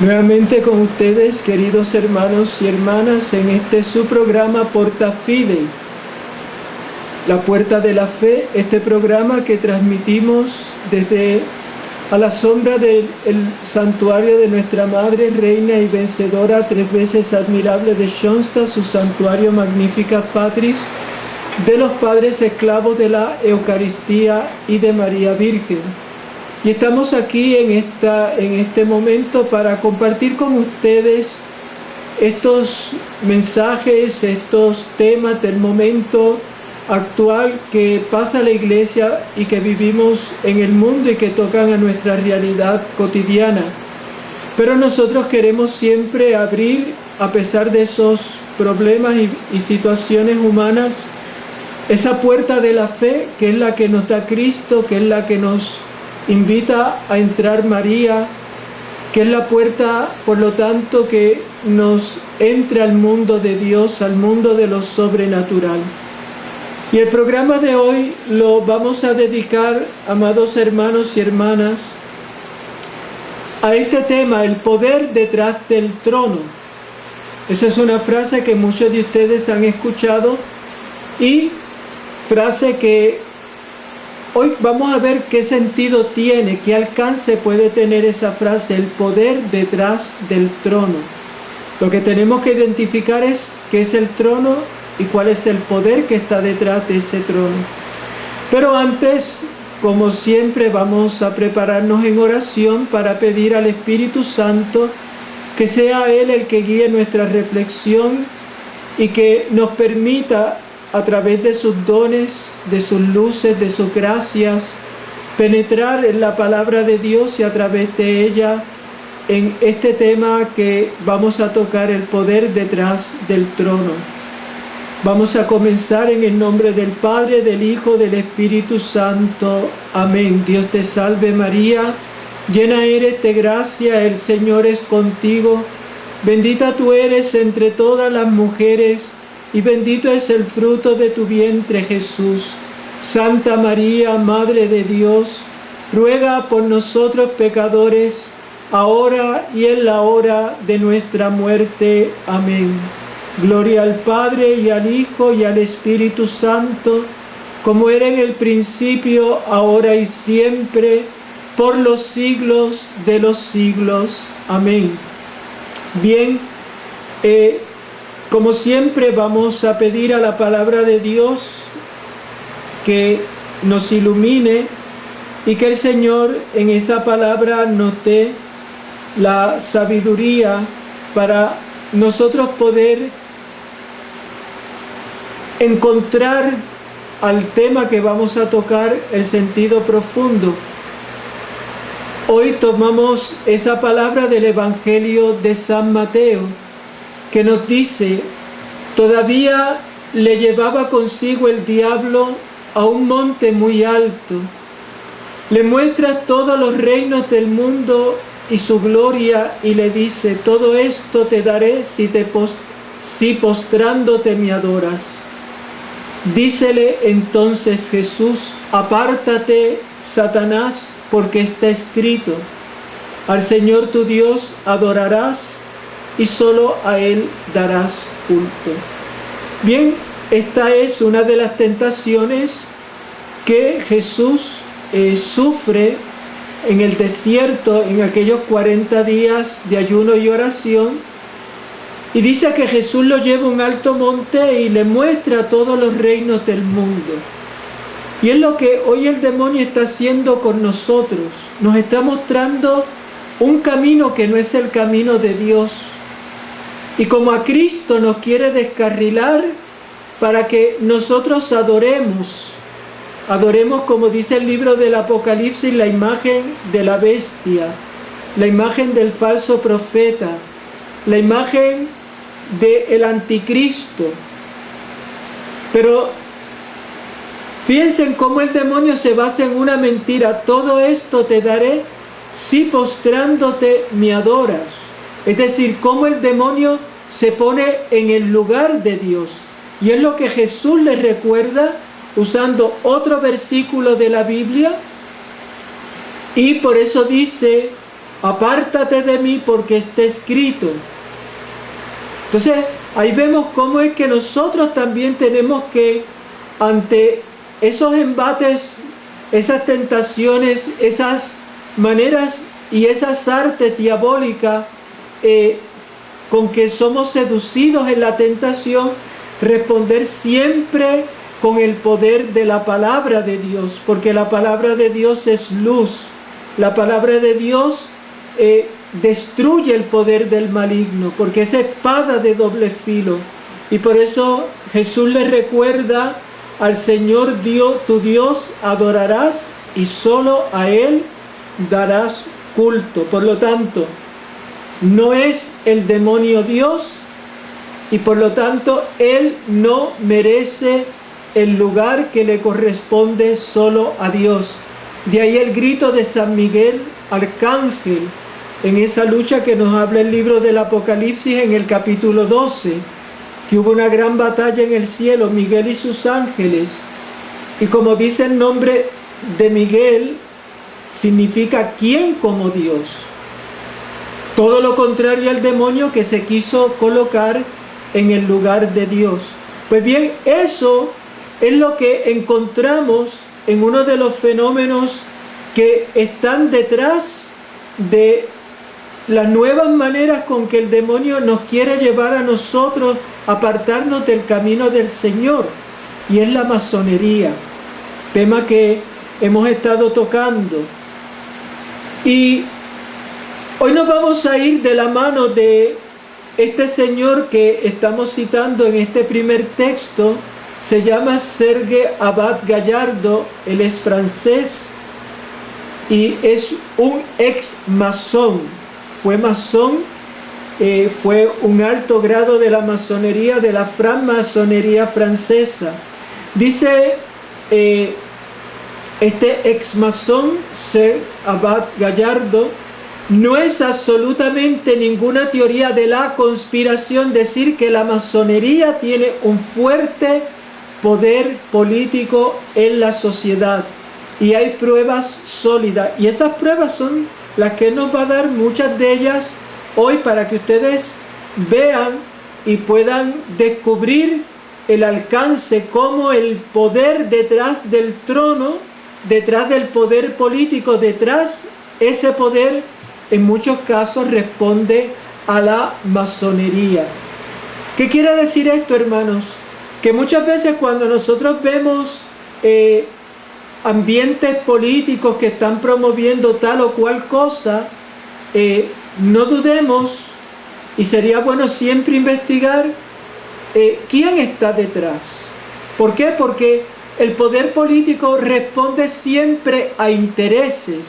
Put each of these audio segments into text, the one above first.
Nuevamente con ustedes, queridos hermanos y hermanas, en este su programa Porta Fidei, la puerta de la fe, este programa que transmitimos desde a la sombra del santuario de nuestra Madre, Reina y Vencedora, tres veces admirable de Schoenstatt, su santuario Magnificat Patris, de los padres esclavos de la Eucaristía y de María Virgen. Y estamos aquí en este momento para compartir con ustedes estos mensajes, estos temas del momento actual que pasa la Iglesia y que vivimos en el mundo y que tocan a nuestra realidad cotidiana. Pero nosotros queremos siempre abrir, a pesar de esos problemas y situaciones humanas, esa puerta de la fe que es la que nos da Cristo, que es la que nos invita a entrar María, que es la puerta, por lo tanto, que nos entra al mundo de Dios, al mundo de lo sobrenatural. Y el programa de hoy lo vamos a dedicar, amados hermanos y hermanas, a este tema, el poder detrás del trono. Esa es una frase que muchos de ustedes han escuchado y frase que hoy vamos a ver qué sentido tiene, qué alcance puede tener esa frase, el poder detrás del trono. Lo que tenemos que identificar es qué es el trono y cuál es el poder que está detrás de ese trono. Pero antes, como siempre, vamos a prepararnos en oración para pedir al Espíritu Santo que sea Él el que guíe nuestra reflexión y que nos permita, a través de sus dones, de sus luces, de sus gracias, penetrar en la palabra de Dios y a través de ella en este tema que vamos a tocar, el poder detrás del trono. Vamos a comenzar en el nombre del Padre, del Hijo, del Espíritu Santo. Amén. Dios te salve María, llena eres de gracia, el Señor es contigo. Bendita tú eres entre todas las mujeres, y bendito es el fruto de tu vientre, Jesús. Santa María, Madre de Dios, ruega por nosotros pecadores, ahora y en la hora de nuestra muerte. Amén. Gloria al Padre, y al Hijo, y al Espíritu Santo, como era en el principio, ahora y siempre, por los siglos de los siglos. Amén. Bien, como siempre vamos a pedir a la palabra de Dios que nos ilumine y que el Señor en esa palabra nos dé la sabiduría para nosotros poder encontrar al tema que vamos a tocar el sentido profundo. Hoy tomamos esa palabra del Evangelio de San Mateo, que nos dice: todavía le llevaba consigo el diablo a un monte muy alto, le muestra todos los reinos del mundo y su gloria, y le dice: todo esto te daré si postrándote me adoras. Dícele entonces Jesús: apártate, Satanás, porque está escrito: al Señor tu Dios adorarás y solo a Él darás culto. Bien, esta es una de las tentaciones que Jesús sufre en el desierto, en aquellos 40 días de ayuno y oración. Y dice que Jesús lo lleva a un alto monte y le muestra todos los reinos del mundo. Y es lo que hoy el demonio está haciendo con nosotros. Nos está mostrando un camino que no es el camino de Dios. Y como a Cristo nos quiere descarrilar para que nosotros adoremos como dice el libro del Apocalipsis, la imagen de la bestia, la imagen del falso profeta, la imagen del anticristo. Pero fíjense en cómo el demonio se basa en una mentira: todo esto te daré si postrándote me adoras. Es decir, cómo el demonio se pone en el lugar de Dios. Y es lo que Jesús les recuerda usando otro versículo de la Biblia. Y por eso dice apártate de mí porque está escrito. Entonces, ahí vemos cómo es que nosotros también tenemos que, ante esos embates, esas tentaciones, esas maneras y esas artes diabólicas con que somos seducidos en la tentación, responder siempre con el poder de la palabra de Dios, porque la palabra de Dios es luz. La palabra de Dios destruye el poder del maligno, porque es espada de doble filo. Y por eso Jesús le recuerda: al Señor Dios, tu Dios, adorarás y solo a Él darás culto. Por lo tanto, no es el demonio Dios, y por lo tanto Él no merece el lugar que le corresponde solo a Dios. De ahí el grito de San Miguel Arcángel en esa lucha que nos habla el libro del Apocalipsis en el capítulo 12, que hubo una gran batalla en el cielo, Miguel y sus ángeles, y como dice el nombre de Miguel, significa ¿quién como Dios? Todo lo contrario al demonio, que se quiso colocar en el lugar de Dios. Pues bien, eso es lo que encontramos en uno de los fenómenos que están detrás de las nuevas maneras con que el demonio nos quiere llevar a nosotros a apartarnos del camino del Señor, y es la masonería, tema que hemos estado tocando. Y hoy nos vamos a ir de la mano de este señor que estamos citando en este primer texto. Se llama Serge Abad Gallardo, él es francés y es un ex masón, fue masón, fue un alto grado de la masonería, de la francmasonería francesa. Dice este ex masón, Serge Abad Gallardo: no es absolutamente ninguna teoría de la conspiración decir que la masonería tiene un fuerte poder político en la sociedad, y hay pruebas sólidas, y esas pruebas son las que nos va a dar muchas de ellas hoy, para que ustedes vean y puedan descubrir el alcance, cómo el poder detrás del trono, detrás del poder político, detrás ese poder en muchos casos responde a la masonería. ¿Qué quiere decir esto, hermanos? Que muchas veces cuando nosotros vemos ambientes políticos que están promoviendo tal o cual cosa, no dudemos, y sería bueno siempre investigar quién está detrás. ¿Por qué? Porque el poder político responde siempre a intereses,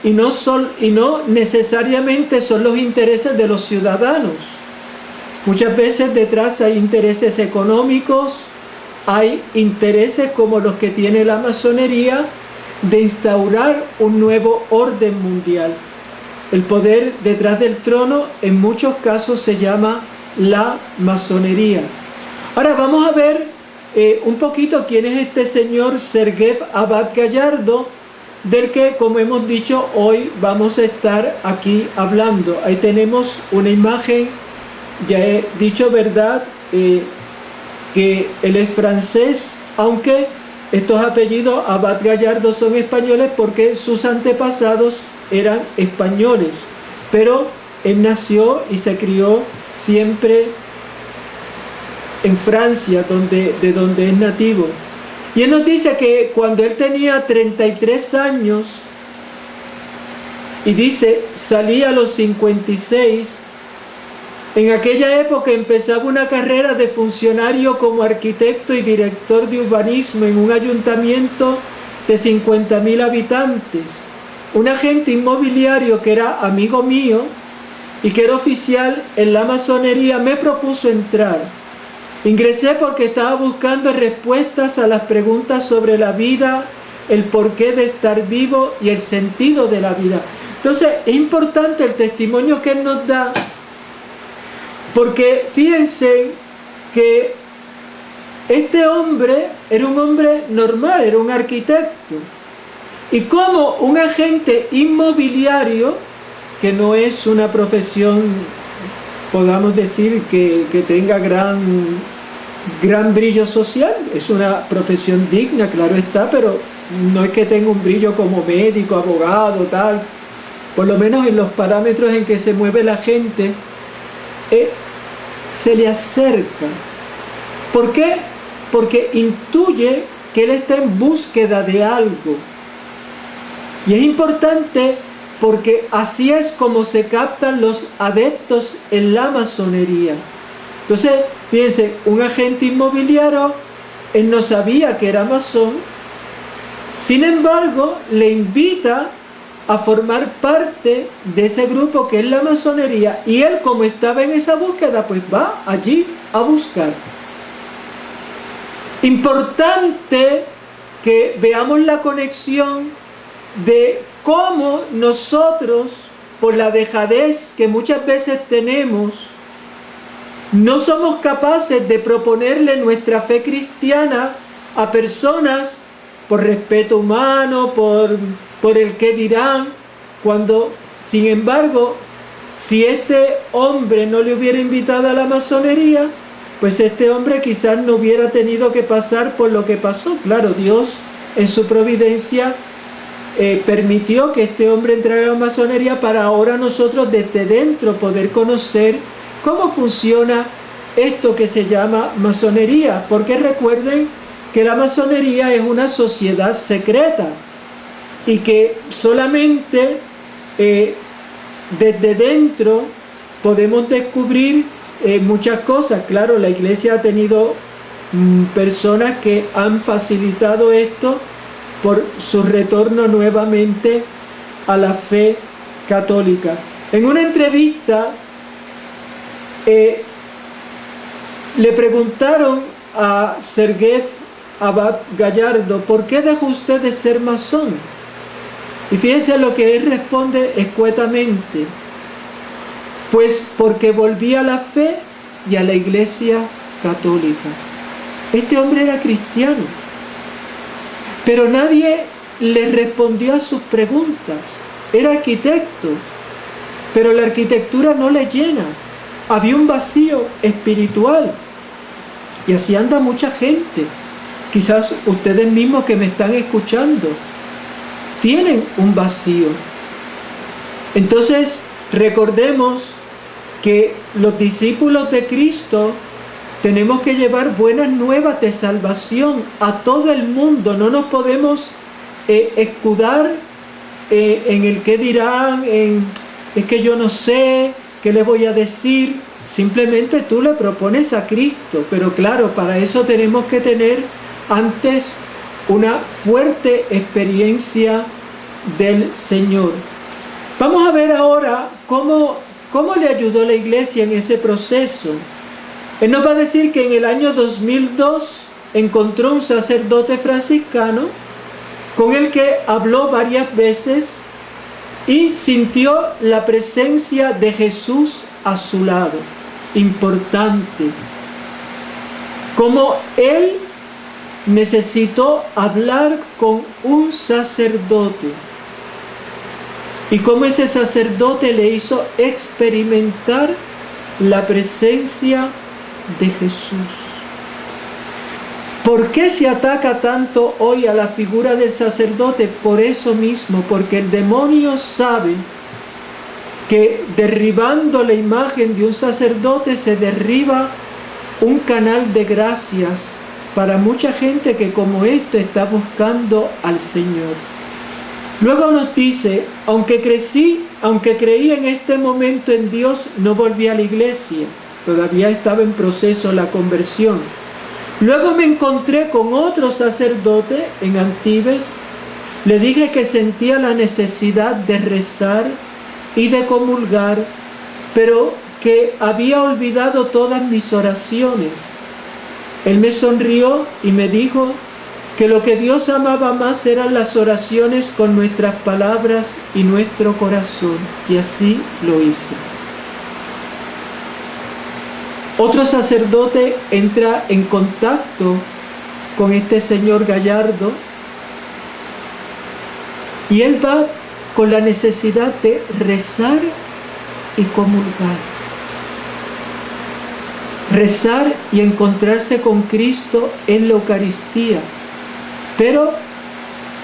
y no necesariamente son los intereses de los ciudadanos. Muchas veces detrás hay intereses económicos, hay intereses como los que tiene la masonería de instaurar un nuevo orden mundial. El poder detrás del trono en muchos casos se llama la masonería. Ahora vamos a ver un poquito quién es este señor Serge Abad Gallardo, del que, como hemos dicho, hoy vamos a estar aquí hablando. Ahí tenemos una imagen. Ya he dicho, ¿verdad?, que él es francés, aunque estos apellidos Abad Gallardo son españoles porque sus antepasados eran españoles, pero él nació y se crió siempre en Francia, de donde es nativo. Y él nos dice que cuando él tenía 33 años, y dice, salí a los 56, en aquella época empezaba una carrera de funcionario como arquitecto y director de urbanismo en un ayuntamiento de 50.000 habitantes. Un agente inmobiliario que era amigo mío y que era oficial en la masonería me propuso entrar. Ingresé porque estaba buscando respuestas a las preguntas sobre la vida, el porqué de estar vivo y el sentido de la vida. Entonces es importante el testimonio que él nos da, porque fíjense que este hombre era un hombre normal, era un arquitecto. Y como un agente inmobiliario que no es una profesión, podamos decir, que tenga gran brillo social. Es una profesión digna, claro está, pero no es que tenga un brillo como médico, abogado, tal. Por lo menos en los parámetros en que se mueve la gente, se le acerca. ¿Por qué? Porque intuye que él está en búsqueda de algo. Y es importante porque así es como se captan los adeptos en la masonería. Entonces, fíjense, un agente inmobiliario, él no sabía que era masón, sin embargo, le invita a formar parte de ese grupo que es la masonería, y él, como estaba en esa búsqueda, pues va allí a buscar. Importante que veamos la conexión de cómo nosotros, por la dejadez que muchas veces tenemos, no somos capaces de proponerle nuestra fe cristiana a personas por respeto humano, por el qué dirán, cuando, sin embargo, si este hombre no le hubiera invitado a la masonería, pues este hombre quizás no hubiera tenido que pasar por lo que pasó. Claro, Dios en su providencia permitió que este hombre entrara a la masonería para ahora nosotros desde dentro poder conocer cómo funciona esto que se llama masonería. Porque recuerden que la masonería es una sociedad secreta y que solamente desde dentro podemos descubrir muchas cosas. Claro, la Iglesia ha tenido personas que han facilitado esto por su retorno nuevamente a la fe católica. En una entrevista le preguntaron a Sergey Abad Gallardo: ¿por qué dejó usted de ser masón? Y fíjense lo que él responde escuetamente: pues porque volví a la fe y a la Iglesia católica. Este hombre era cristiano, pero nadie le respondió a sus preguntas. Era arquitecto, pero la arquitectura no le llena. Había un vacío espiritual, y así anda mucha gente. Quizás ustedes mismos que me están escuchando tienen un vacío. Entonces, recordemos que los discípulos de Cristo tenemos que llevar buenas nuevas de salvación a todo el mundo. No nos podemos escudar en el qué dirán, es que yo no sé, qué le voy a decir. Simplemente tú le propones a Cristo, pero claro, para eso tenemos que tener antes una fuerte experiencia del Señor. Vamos a ver ahora cómo le ayudó la Iglesia en ese proceso. Él nos va a decir que en el año 2002 encontró un sacerdote franciscano con el que habló varias veces y sintió la presencia de Jesús a su lado. Importante. Como él necesitó hablar con un sacerdote y como ese sacerdote le hizo experimentar la presencia de Jesús. ¿Por qué se ataca tanto hoy a la figura del sacerdote? Por eso mismo, porque el demonio sabe que derribando la imagen de un sacerdote se derriba un canal de gracias para mucha gente que como esto está buscando al Señor. Luego nos dice: aunque creí en este momento en Dios, no volví a la iglesia. Todavía estaba en proceso la conversión. Luego me encontré con otro sacerdote en Antibes. Le dije que sentía la necesidad de rezar y de comulgar, pero que había olvidado todas mis oraciones. Él me sonrió y me dijo que lo que Dios amaba más eran las oraciones con nuestras palabras y nuestro corazón, y así lo hice. Otro sacerdote entra en contacto con este señor Gallardo y él va con la necesidad de rezar y comulgar. Rezar y encontrarse con Cristo en la Eucaristía. Pero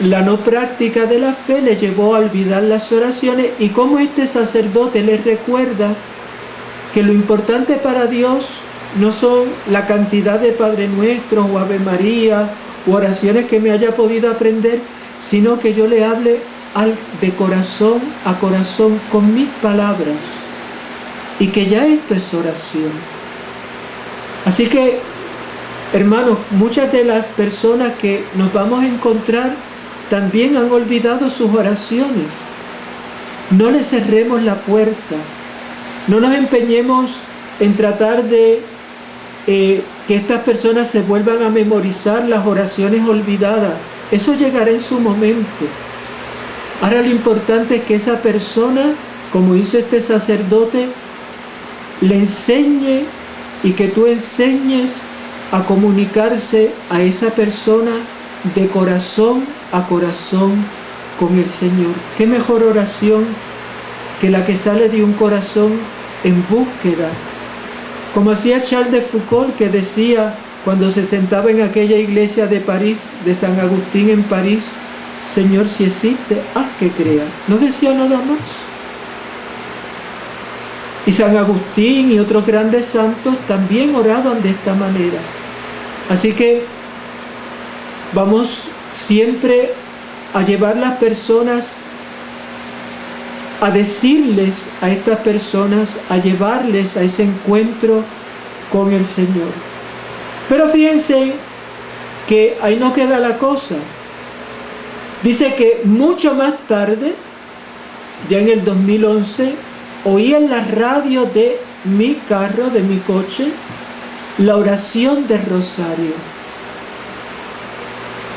la no práctica de la fe le llevó a olvidar las oraciones, y como este sacerdote les recuerda que lo importante para Dios no son la cantidad de Padre Nuestro o Ave María o oraciones que me haya podido aprender, sino que yo le hable de corazón a corazón con mis palabras, y que ya esto es oración. Así que, hermanos, muchas de las personas que nos vamos a encontrar también han olvidado sus oraciones. No les cerremos la puerta, no nos empeñemos en tratar de que estas personas se vuelvan a memorizar las oraciones olvidadas. Eso llegará en su momento. Ahora lo importante es que esa persona, como hizo este sacerdote, le enseñe, y que tú enseñes a comunicarse a esa persona de corazón a corazón con el Señor. ¿Qué mejor oración que la que sale de un corazón en búsqueda? Como hacía Charles de Foucauld, que decía cuando se sentaba en aquella iglesia de París, de San Agustín en París: Señor, si existe, haz que crea. No decía nada más. Y San Agustín y otros grandes santos también oraban de esta manera. Así que vamos siempre a llevar las personas, a decirles a estas personas, a llevarles a ese encuentro con el Señor. Pero fíjense que ahí no queda la cosa. Dice que mucho más tarde, ya en el 2011, oí en la radio de mi carro, de mi coche, la oración del rosario,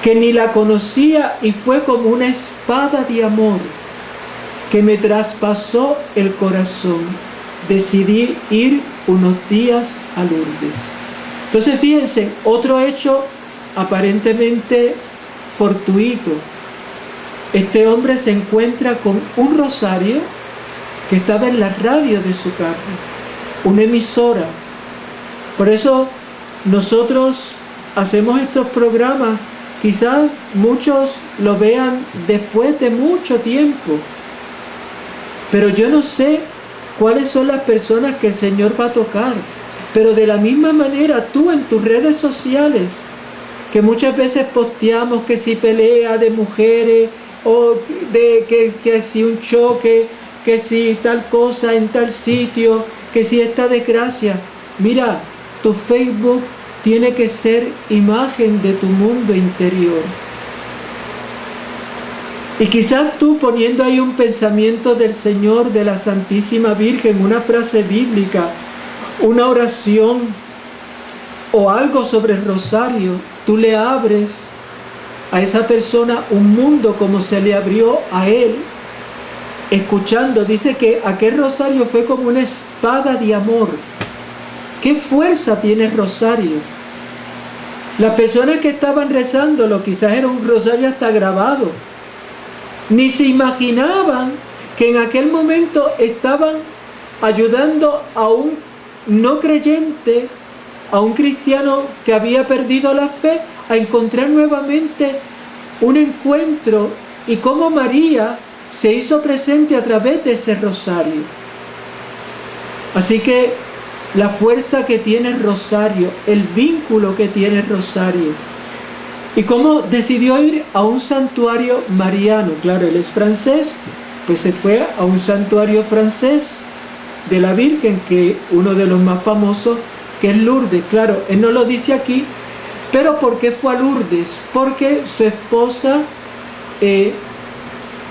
que ni la conocía, y fue como una espada de amor que me traspasó el corazón. Decidí ir unos días a Lourdes. Entonces fíjense, otro hecho aparentemente fortuito. Este hombre se encuentra con un rosario que estaba en la radio de su carro, una emisora. Por eso nosotros hacemos estos programas. Quizás muchos lo vean después de mucho tiempo, pero yo no sé cuáles son las personas que el Señor va a tocar. Pero de la misma manera, tú en tus redes sociales, que muchas veces posteamos que si pelea de mujeres, o de que si un choque, que si tal cosa en tal sitio, que si esta desgracia. Mira, tu Facebook tiene que ser imagen de tu mundo interior. Y quizás tú, poniendo ahí un pensamiento del Señor, de la Santísima Virgen, una frase bíblica, una oración o algo sobre el rosario, tú le abres a esa persona un mundo como se le abrió a él, escuchando. Dice que aquel rosario fue como una espada de amor. ¿Qué fuerza tiene el rosario? Las personas que estaban rezándolo, quizás era un rosario hasta grabado, ni se imaginaban que en aquel momento estaban ayudando a un no creyente, a un cristiano que había perdido la fe, a encontrar nuevamente un encuentro, y cómo María se hizo presente a través de ese rosario. Así que la fuerza que tiene el rosario, el vínculo que tiene el rosario. Y cómo decidió ir a un santuario mariano. Claro, él es francés, pues se fue a un santuario francés de la Virgen, que uno de los más famosos, que es Lourdes. Claro, él no lo dice aquí, pero ¿por qué fue a Lourdes? Porque su esposa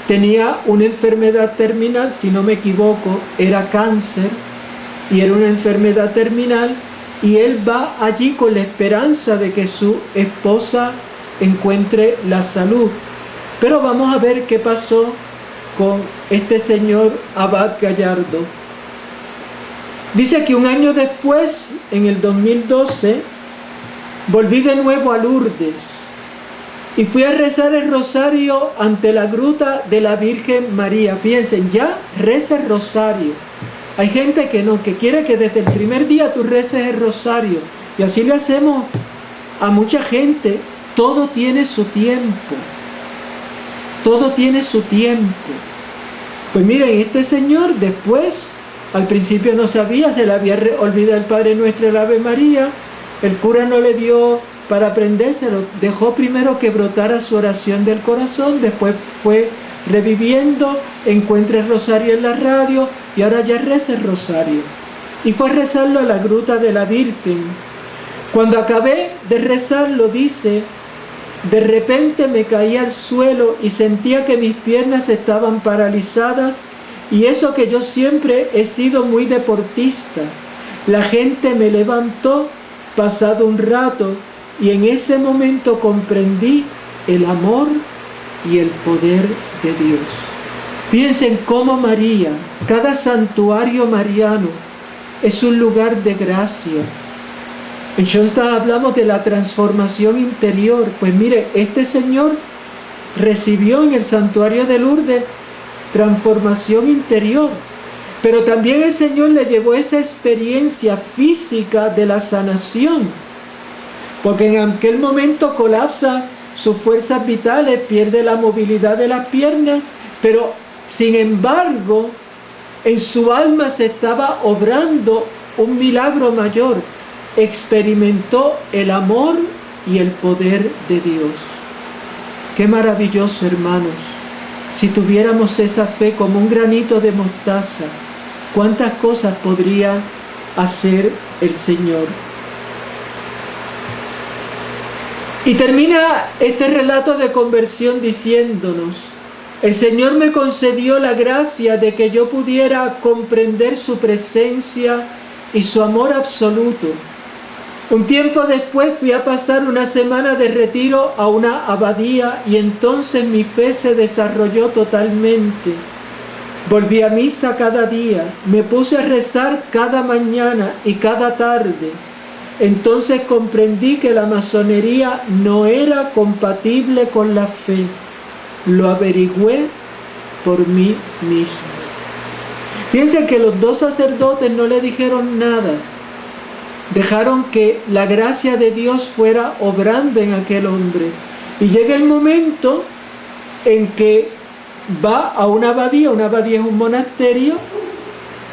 tenía una enfermedad terminal, si no me equivoco, era cáncer, y era una enfermedad terminal, y él va allí con la esperanza de que su esposa encuentre la salud. Pero vamos a ver qué pasó con este señor Abad Gallardo. Dice que un año después, en el 2012, volví de nuevo a Lourdes. y fui a rezar el rosario ante la gruta de la Virgen María. Fíjense, ya reza el rosario. Hay gente que no, que quiere que desde el primer día tú reces el rosario. Y así le hacemos a mucha gente. Todo tiene su tiempo. Todo tiene su tiempo. Pues miren, este señor después, al principio no sabía, se le había olvidado el Padre Nuestro y el Ave María. El cura no le dio para aprendérselo. Dejó primero que brotara su oración del corazón, después fue reviviendo, encuentra el rosario en la radio y ahora ya reza el rosario. Y fue a rezarlo a la gruta de la Virgen. Cuando acabé de rezarlo, dice, de repente me caí al suelo y sentía que mis piernas estaban paralizadas, y eso que yo siempre he sido muy deportista. La gente me levantó pasado un rato y en ese momento comprendí el amor y el poder de Dios. Piensen cómo María, cada santuario mariano es un lugar de gracia. En Schoenstatt hablamos de la transformación interior. Pues mire, este señor recibió en el santuario de Lourdes transformación interior, pero también el Señor le llevó esa experiencia física de la sanación, porque en aquel momento colapsa sus fuerzas vitales, pierde la movilidad de las piernas, pero sin embargo en su alma se estaba obrando un milagro mayor. Experimentó el amor y el poder de Dios. Qué maravilloso, hermanos. Si tuviéramos esa fe como un granito de mostaza, cuántas cosas podría hacer el Señor. Y termina este relato de conversión diciéndonos: el Señor me concedió la gracia de que yo pudiera comprender su presencia y su amor absoluto. Un tiempo después fui a pasar una semana de retiro a una abadía y entonces mi fe se desarrolló totalmente. Volví a misa cada día, me puse a rezar cada mañana y cada tarde. Entonces comprendí que la masonería no era compatible con la fe. Lo averigüé por mí mismo. Fíjense que los dos sacerdotes no le dijeron nada. Dejaron que la gracia de Dios fuera obrando en aquel hombre. Y llega el momento en que va a una abadía es un monasterio,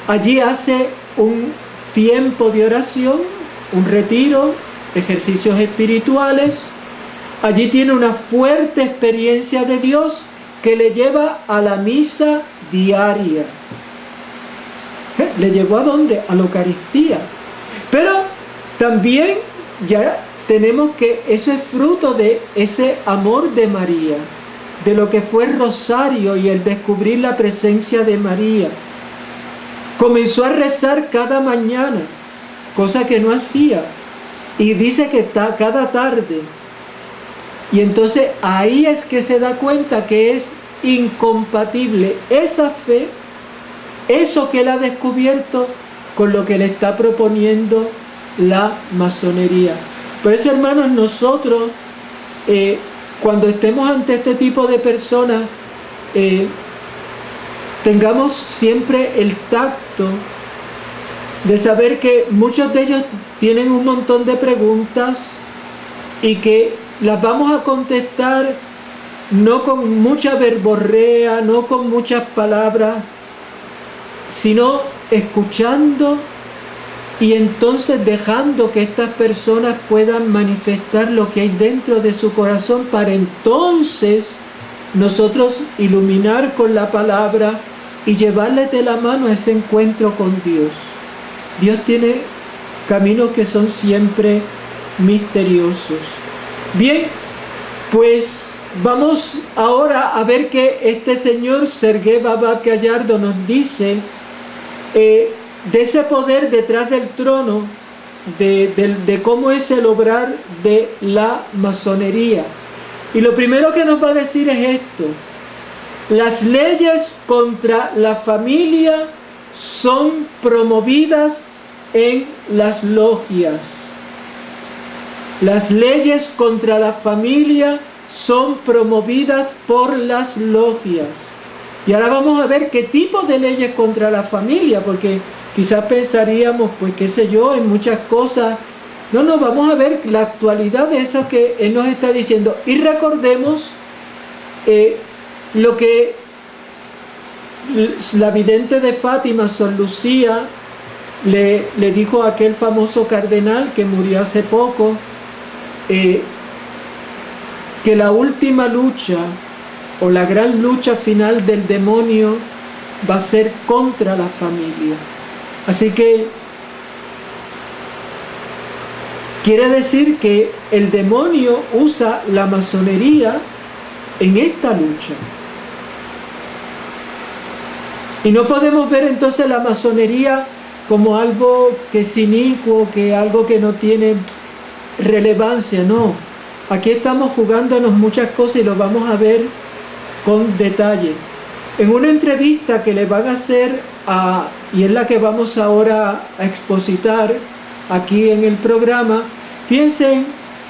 allí hace un tiempo de oración, un retiro, ejercicios espirituales, allí tiene una fuerte experiencia de Dios que le lleva a la misa diaria. ¿Le llevó a dónde? A la Eucaristía. Pero también ya tenemos que eso es fruto de ese amor de María, de lo que fue el rosario y el descubrir la presencia de María. Comenzó a rezar cada mañana, cosa que no hacía, y dice que cada tarde. Y entonces ahí es que se da cuenta que es incompatible esa fe, eso que él ha descubierto, con lo que le está proponiendo la masonería. Por eso, hermanos, nosotros cuando estemos ante este tipo de personas, tengamos siempre el tacto de saber que muchos de ellos tienen un montón de preguntas y que las vamos a contestar no con mucha verborrea, no con muchas palabras, sino escuchando y entonces dejando que estas personas puedan manifestar lo que hay dentro de su corazón, para entonces nosotros iluminar con la palabra y llevarles de la mano a ese encuentro con Dios. Dios tiene caminos que son siempre misteriosos. Bien, pues vamos ahora a ver que este señor Sergei Babad Gallardo nos dice de ese poder detrás del trono, de cómo es el obrar de la masonería. Y lo primero que nos va a decir es esto: las leyes contra la familia son promovidas en las logias. Las leyes contra la familia son promovidas por las logias. Y ahora vamos a ver qué tipo de leyes contra la familia, porque quizás pensaríamos, pues qué sé yo, en muchas cosas. No, vamos a ver la actualidad de eso que Él nos está diciendo. Y recordemos lo que la vidente de Fátima, Sor Lucía, le dijo a aquel famoso cardenal que murió hace poco, que la última lucha o la gran lucha final del demonio va a ser contra la familia. Así que quiere decir que el demonio usa la masonería en esta lucha. Y no podemos ver entonces la masonería como algo que es inicuo, que algo que no tiene relevancia, no. Aquí estamos jugándonos muchas cosas y lo vamos a ver con detalle. En una entrevista que le van a hacer y es la que vamos ahora a expositar aquí en el programa, piensen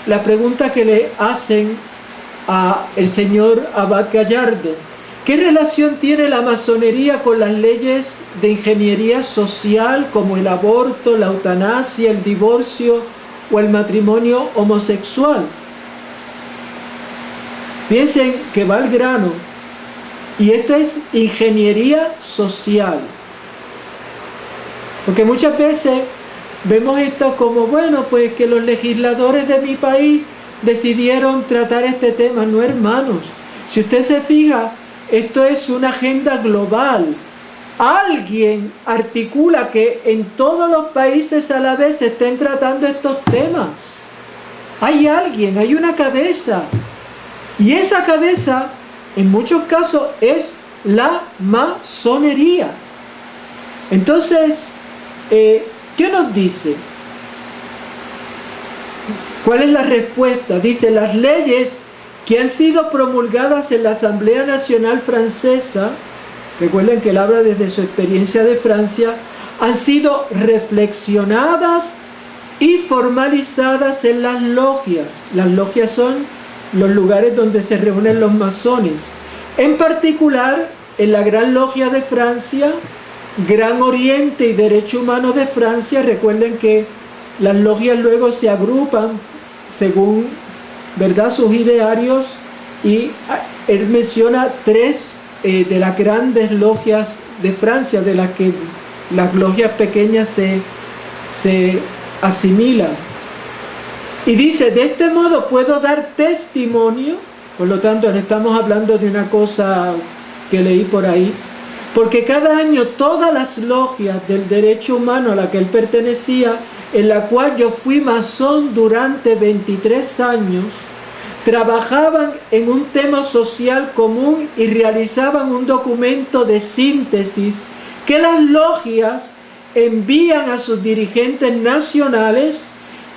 la pregunta que le hacen al señor Abad Gallardo. ¿Qué relación tiene la masonería con las leyes de ingeniería social como el aborto, la eutanasia, el divorcio o el matrimonio homosexual? Piensen que va al grano. Y esto es ingeniería social. Porque muchas veces vemos esto como, bueno, pues que los legisladores de mi país decidieron tratar este tema. No, hermanos. Si usted se fija, esto es una agenda global. Alguien articula que en todos los países a la vez se estén tratando estos temas. Hay alguien, hay una cabeza. Y esa cabeza, en muchos casos, es la masonería. Entonces, ¿qué nos dice? ¿Cuál es la respuesta? Dice, las leyes que han sido promulgadas en la Asamblea Nacional Francesa, recuerden que él habla desde su experiencia de Francia, han sido reflexionadas y formalizadas en las logias. Las logias son los lugares donde se reúnen los masones. En particular, en la Gran Logia de Francia, Gran Oriente y Derecho Humano de Francia. Recuerden que las logias luego se agrupan según, ¿verdad?, sus idearios, y él menciona 3 de las grandes logias de Francia, de las que las logias pequeñas se asimilan. Y dice, de este modo puedo dar testimonio, por lo tanto no estamos hablando de una cosa que leí por ahí, porque cada año todas las logias del derecho humano a la que él pertenecía, en la cual yo fui masón durante 23 años, trabajaban en un tema social común y realizaban un documento de síntesis que las logias envían a sus dirigentes nacionales,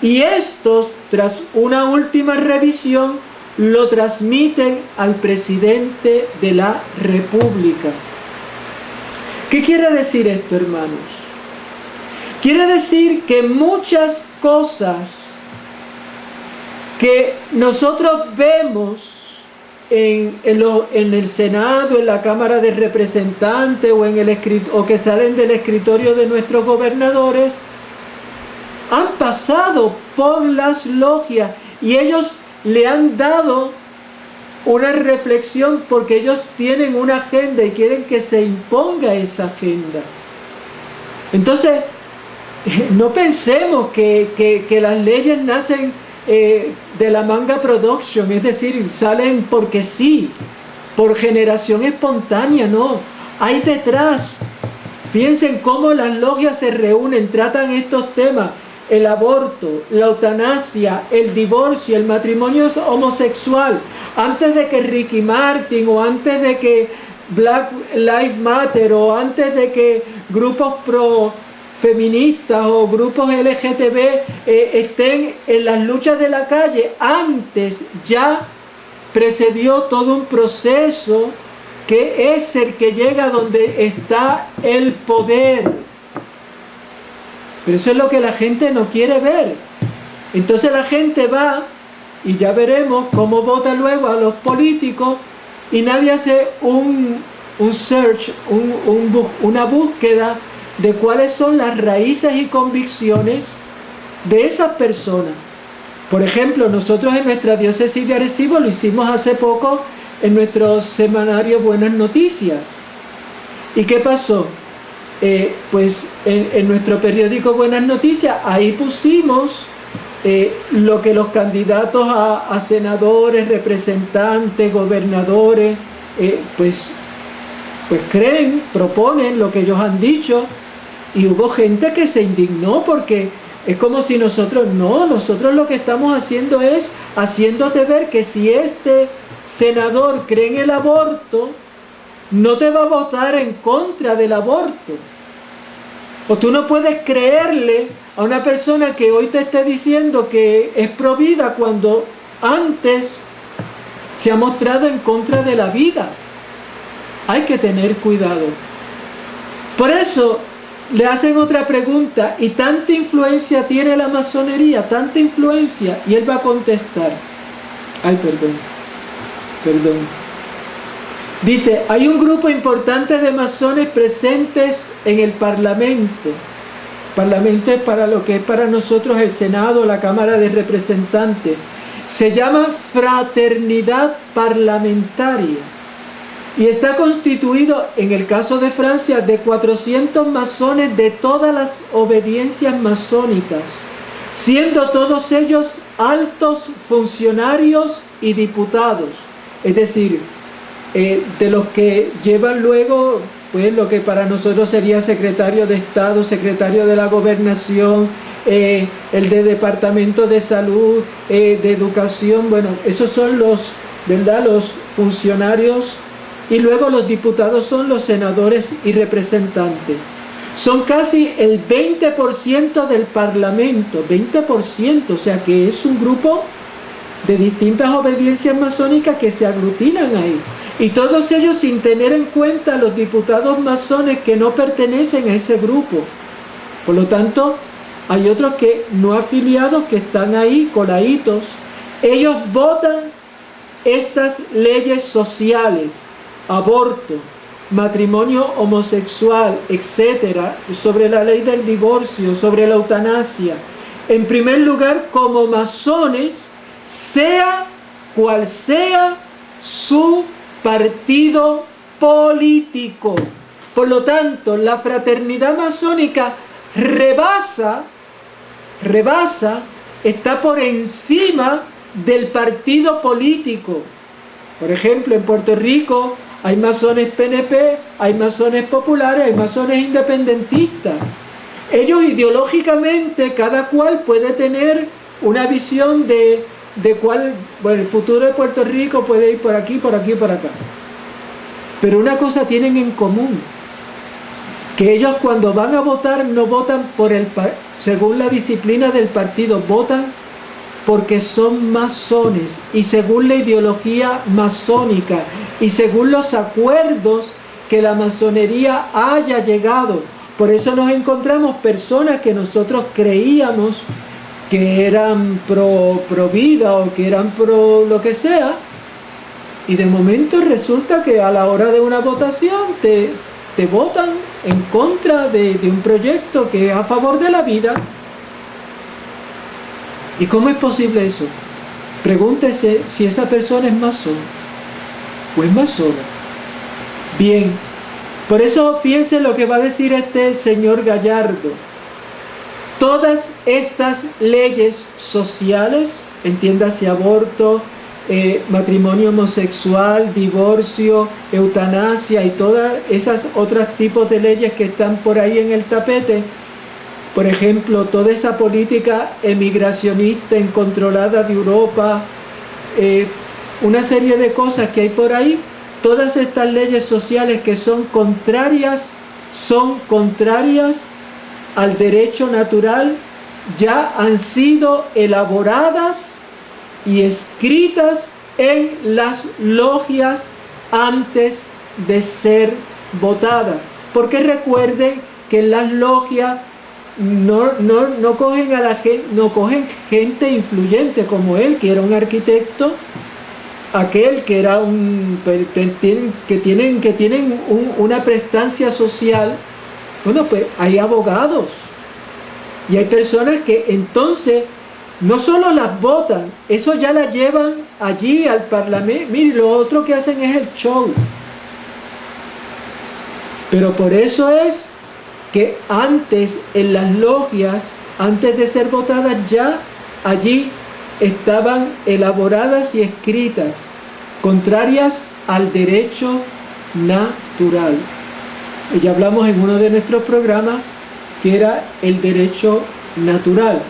y estos, tras una última revisión, lo transmiten al presidente de la República. ¿Qué quiere decir esto, hermanos? Quiere decir que muchas cosas que nosotros vemos en el Senado, en la Cámara de Representantes o que salen del escritorio de nuestros gobernadores, han pasado por las logias y ellos le han dado una reflexión porque ellos tienen una agenda y quieren que se imponga esa agenda. Entonces, no pensemos que las leyes nacen de la manga production, es decir, salen porque sí, por generación espontánea, no. Hay detrás, fíjense cómo las logias se reúnen, tratan estos temas. El aborto, la eutanasia, el divorcio, el matrimonio homosexual. Antes de que Ricky Martin, o antes de que Black Lives Matter, o antes de que grupos pro feministas o grupos LGTB estén en las luchas de la calle, antes ya precedió todo un proceso que es el que llega donde está el poder. Pero eso es lo que la gente no quiere ver. Entonces la gente va y ya veremos cómo vota luego a los políticos, y nadie hace un search, una búsqueda de cuáles son las raíces y convicciones de esas personas. Por ejemplo, nosotros en nuestra diócesis de Arecibo lo hicimos hace poco en nuestro semanario Buenas Noticias. ¿Y qué pasó? Pues en nuestro periódico Buenas Noticias, ahí pusimos lo que los candidatos a senadores, representantes, gobernadores, pues creen, proponen lo que ellos han dicho, y hubo gente que se indignó porque es como si nosotros lo que estamos haciendo es haciéndote ver que si este senador cree en el aborto, no te va a votar en contra del aborto. O tú no puedes creerle a una persona que hoy te esté diciendo que es pro vida cuando antes se ha mostrado en contra de la vida. Hay que tener cuidado. Por eso le hacen otra pregunta: ¿y tanta influencia tiene la masonería? ¿Tanta influencia? Y él va a contestar. Perdón. Dice, hay un grupo importante de masones presentes en el Parlamento. Parlamento es para lo que es para nosotros el Senado, la Cámara de Representantes. Se llama Fraternidad Parlamentaria. Y está constituido, en el caso de Francia, de 400 masones de todas las obediencias masónicas, siendo todos ellos altos funcionarios y diputados. Es decir, de los que llevan luego, pues lo que para nosotros sería secretario de Estado, secretario de la Gobernación, el de Departamento de Salud, de Educación. Bueno, esos son los funcionarios. Y luego los diputados son los senadores y representantes. Son casi el 20% del Parlamento, 20%, o sea que es un grupo de distintas obediencias masónicas que se aglutinan ahí. Y todos ellos sin tener en cuenta a los diputados masones que no pertenecen a ese grupo. Por lo tanto, hay otros que no afiliados que están ahí coladitos. Ellos votan estas leyes sociales: aborto, matrimonio homosexual, etcétera, sobre la ley del divorcio, sobre la eutanasia. En primer lugar, como masones, sea cual sea su partido político. Por lo tanto, la fraternidad masónica rebasa, está por encima del partido político. Por ejemplo, en Puerto Rico hay masones PNP, hay masones populares, hay masones independentistas. Ellos ideológicamente, cada cual puede tener una visión de cuál, bueno, el futuro de Puerto Rico puede ir por aquí, por aquí, por acá. Pero una cosa tienen en común: que ellos cuando van a votar no votan según la disciplina del partido, votan porque son masones, y según la ideología masónica y según los acuerdos que la masonería haya llegado. Por eso nos encontramos personas que nosotros creíamos que eran pro vida o que eran pro lo que sea, y de momento resulta que a la hora de una votación te votan en contra de un proyecto que es a favor de la vida. ¿Y cómo es posible eso? Pregúntese si esa persona es masón o es masona. Bien, por eso fíjense lo que va a decir este señor Gallardo. Todas estas leyes sociales, entiéndase aborto, matrimonio homosexual, divorcio, eutanasia y todas esas otros tipos de leyes que están por ahí en el tapete, por ejemplo, toda esa política emigracionista incontrolada de Europa, una serie de cosas que hay por ahí, todas estas leyes sociales que son contrarias al derecho natural, ya han sido elaboradas y escritas en las logias antes de ser votadas. Porque recuerden que en las logias no cogen a la gente, no cogen gente influyente como él, que era un arquitecto, aquel que era que tienen una prestancia social. Bueno, pues hay abogados y hay personas que entonces no solo las votan, eso ya las llevan allí al parlamento. Mire, lo otro que hacen es el show. Pero por eso es que antes, en las logias, antes de ser votadas, ya allí estaban elaboradas y escritas, contrarias al derecho natural. Y ya hablamos en uno de nuestros programas que era el derecho natural.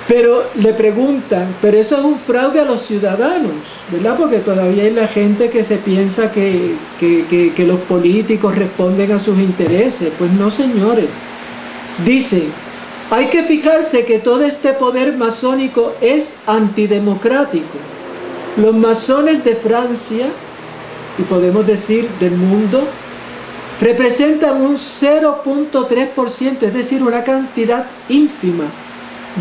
Pero le preguntan, pero eso es un fraude a los ciudadanos, ¿verdad? Porque todavía hay la gente que se piensa que los políticos responden a sus intereses. Pues no, señores. Dice, hay que fijarse que todo este poder masónico es antidemocrático. Los masones de Francia, y podemos decir del mundo, representan un 0.3%, es decir, una cantidad ínfima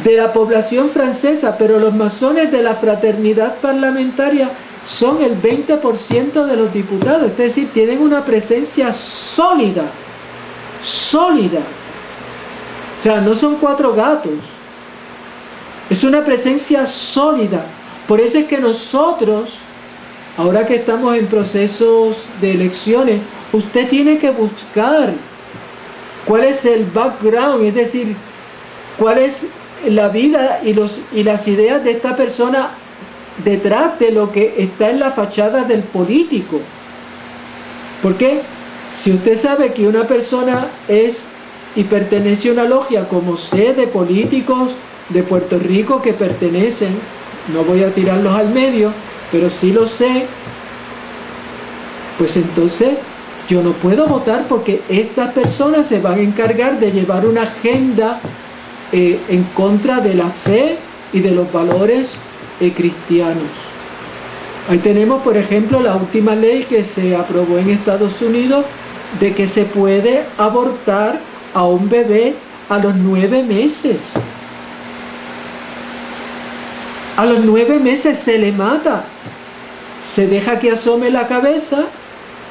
de la población francesa, pero los masones de la fraternidad parlamentaria son el 20% de los diputados, es decir, tienen una presencia sólida, o sea, no son 4 gatos, es una presencia sólida. Por eso es que nosotros, ahora que estamos en procesos de elecciones, usted tiene que buscar cuál es el background, es decir, cuál es la vida y las ideas de esta persona detrás de lo que está en la fachada del político. ¿Por qué? Si usted sabe que una persona es y pertenece a una logia, como sé de políticos de Puerto Rico que pertenecen, no voy a tirarlos al medio, pero sí lo sé, pues entonces yo no puedo votar porque estas personas se van a encargar de llevar una agenda en contra de la fe y de los valores cristianos. Ahí tenemos, por ejemplo, la última ley que se aprobó en Estados Unidos de que se puede abortar a un bebé a los 9 meses. A los 9 meses se le mata, se deja que asome la cabeza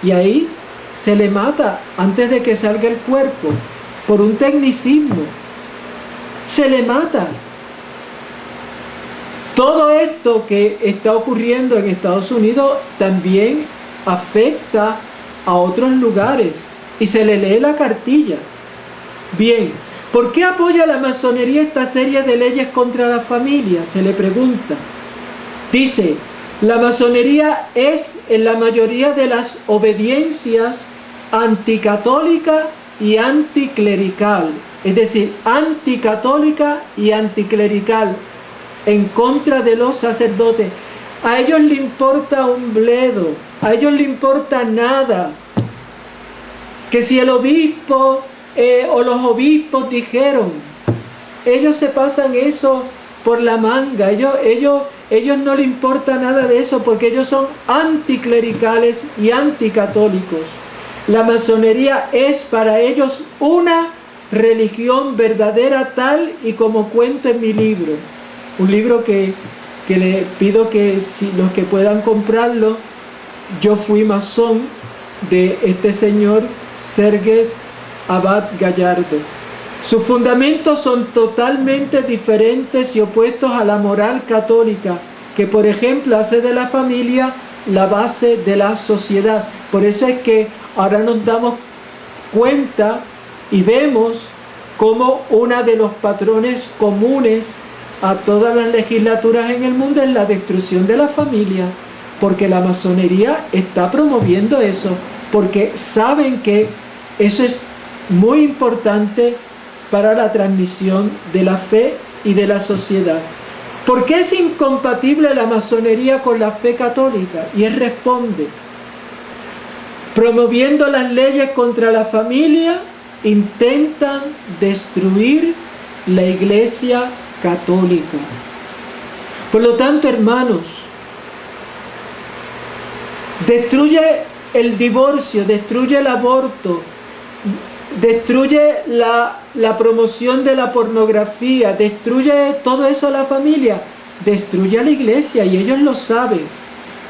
y ahí se le mata antes de que salga el cuerpo, por un tecnicismo. Se le mata. Todo esto que está ocurriendo en Estados Unidos también afecta a otros lugares y se le lee la cartilla. Bien, ¿por qué apoya la masonería esta serie de leyes contra la familia? Se le pregunta. Dice, la masonería es en la mayoría de las obediencias anticatólica y anticlerical, es decir, anticatólica y anticlerical, en contra de los sacerdotes. A ellos les importa un bledo, a ellos les importa nada. Que si el obispo o los obispos dijeron, ellos se pasan eso por la manga, ellos no les importa nada de eso porque ellos son anticlericales y anticatólicos. La masonería es para ellos una religión verdadera, tal y como cuento en mi libro. Un libro que le pido que si los que puedan comprarlo, Yo fui masón, de este señor Serge Abad Gallardo. Sus fundamentos son totalmente diferentes y opuestos a la moral católica, que por ejemplo hace de la familia la base de la sociedad. Por eso es que ahora nos damos cuenta y vemos como uno de los patrones comunes a todas las legislaturas en el mundo es la destrucción de la familia, porque la masonería está promoviendo eso, porque saben que eso es muy importante para la transmisión de la fe y de la sociedad. ¿Por qué es incompatible la masonería con la fe católica? Y él responde, promoviendo las leyes contra la familia, intentan destruir la Iglesia católica. Por lo tanto, hermanos, destruye el divorcio, destruye el aborto, destruye la promoción de la pornografía, destruye todo eso a la familia, destruye a la iglesia, y ellos lo saben.